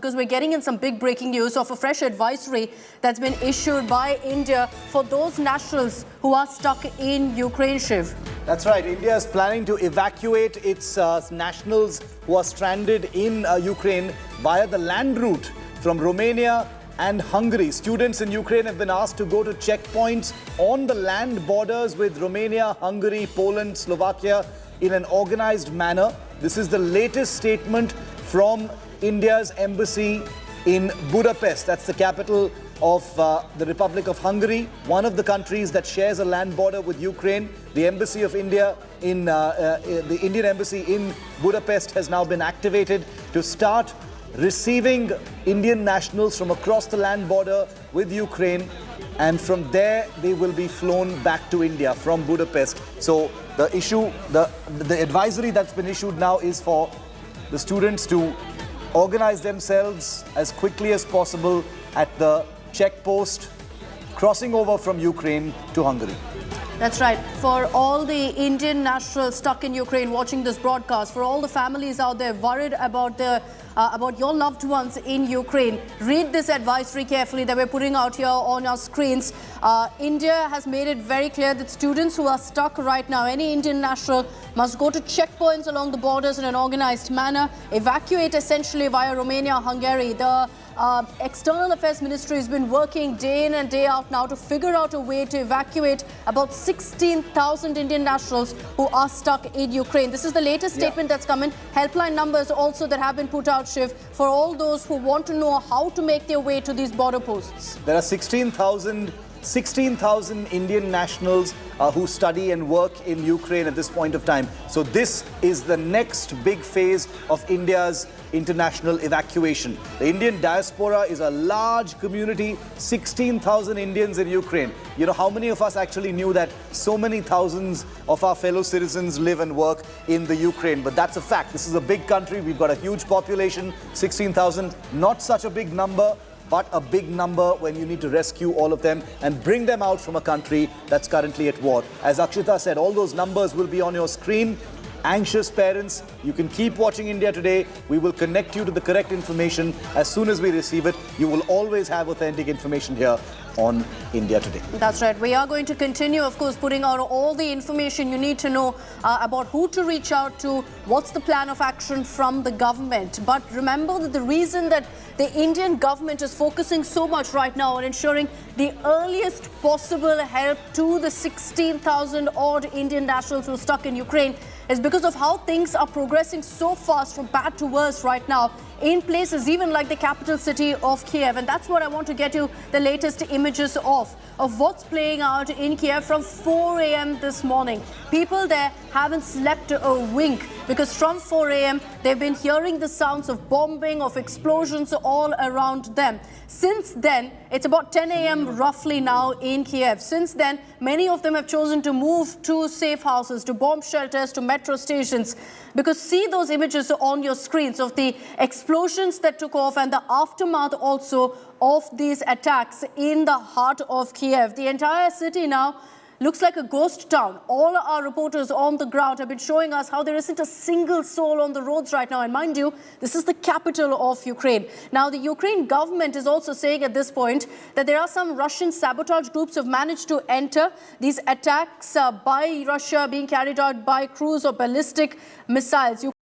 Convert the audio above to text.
Because we're getting in some big breaking news of a fresh advisory that's been issued by India for those nationals who are stuck in Ukraine, Shiv. That's right. India is planning to evacuate its nationals who are stranded in Ukraine via the land route from Romania and Hungary. Students in Ukraine have been asked to go to checkpoints on the land borders with Romania, Hungary, Poland, Slovakia in an organized manner. This is the latest statement from India's embassy in Budapest. That's the capital of the Republic of Hungary, one of the countries that shares a land border with Ukraine. The embassy of India in the Indian embassy in Budapest has now been activated to start receiving Indian nationals from across the land border with Ukraine, and from there they will be flown back to India from Budapest. So the advisory that's been issued now is for the students to organize themselves as quickly as possible at the check post crossing over from Ukraine to Hungary. That's right. For all the Indian nationals stuck in Ukraine watching this broadcast, for all the families out there worried about your loved ones in Ukraine, read this advisory carefully that we're putting out here on our screens. India has made it very clear that students who are stuck right now, any Indian national, must go to checkpoints along the borders in an organized manner, evacuate essentially via Romania Hungary. The External Affairs Ministry has been working day in and day out now to figure out a way to evacuate about 16,000 Indian nationals who are stuck in Ukraine. This is the latest statement that's come in. Helpline numbers also that have been put out, Shiv, for all those who want to know how to make their way to these border posts. There are 16,000 Indian nationals who study and work in Ukraine at this point of time. So this is the next big phase of India's international evacuation. The Indian diaspora is a large community, 16,000 Indians in Ukraine. You know, how many of us actually knew that so many thousands of our fellow citizens live and work in the Ukraine? But that's a fact. This is a big country. We've got a huge population, 16,000, not such a big number, but a big number when you need to rescue all of them and bring them out from a country that's currently at war. As Akshita said, all those numbers will be on your screen. Anxious parents, you can keep watching India Today. We will connect you to the correct information as soon as we receive it. You will always have authentic information here on India Today. That's right. We are going to continue, of course, putting out all the information you need to know about who to reach out to, what's the plan of action from the government. But remember that the reason that the Indian government is focusing so much right now on ensuring the earliest possible help to the 16,000 odd Indian nationals who are stuck in Ukraine is because of how things are progressing so fast from bad to worse right now in places even like the capital city of Kiev. And that's what I want to get you the latest images of what's playing out in Kiev from 4 a.m. this morning. People there haven't slept a wink because from 4 a.m. they've been hearing the sounds of bombing, of explosions all around them. Since then, it's about 10 a.m. roughly now in Kiev. Since then, many of them have chosen to move to safe houses, to bomb shelters, to metro stations. Because see those images on your screens of the explosions that took off and the aftermath also of these attacks in the heart of Kiev. The entire city now looks like a ghost town. All our reporters on the ground have been showing us how there isn't a single soul on the roads right now. And mind you, this is the capital of Ukraine. Now, the Ukraine government is also saying at this point that there are some Russian sabotage groups who have managed to enter. These attacks by Russia being carried out by cruise or ballistic missiles.